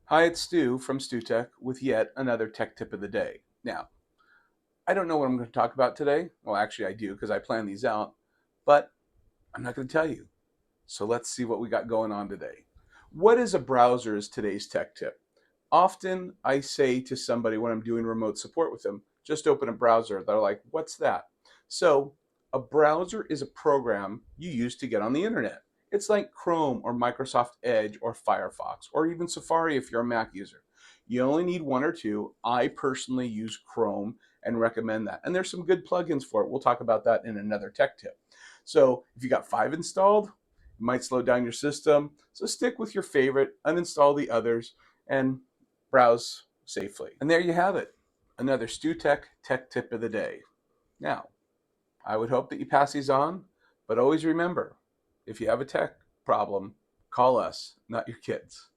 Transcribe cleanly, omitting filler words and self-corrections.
Hi, it's Stu from StuTech with yet another tech tip of the day. Now, I don't know what I'm going to talk about today. Well, actually, I do because I plan these out, but I'm not going to tell you. So let's see what we got going on today. What is a browser is today's tech tip. Often I say to somebody when I'm doing remote support with them, just open a browser. They're like, what's that? So a browser is a program you use to get on the internet. It's like Chrome or Microsoft Edge or Firefox or even Safari if you're a Mac user. You only need one or two. I personally use Chrome and recommend that. And there's some good plugins for it. We'll talk about that in another tech tip. So if you got five installed, it might slow down your system. So stick with your favorite, uninstall the others, and browse safely. And there you have it, another StuTech Tech Tip of the day. Now, I would hope that you pass these on, but always remember, if you have a tech problem, call us, not your kids.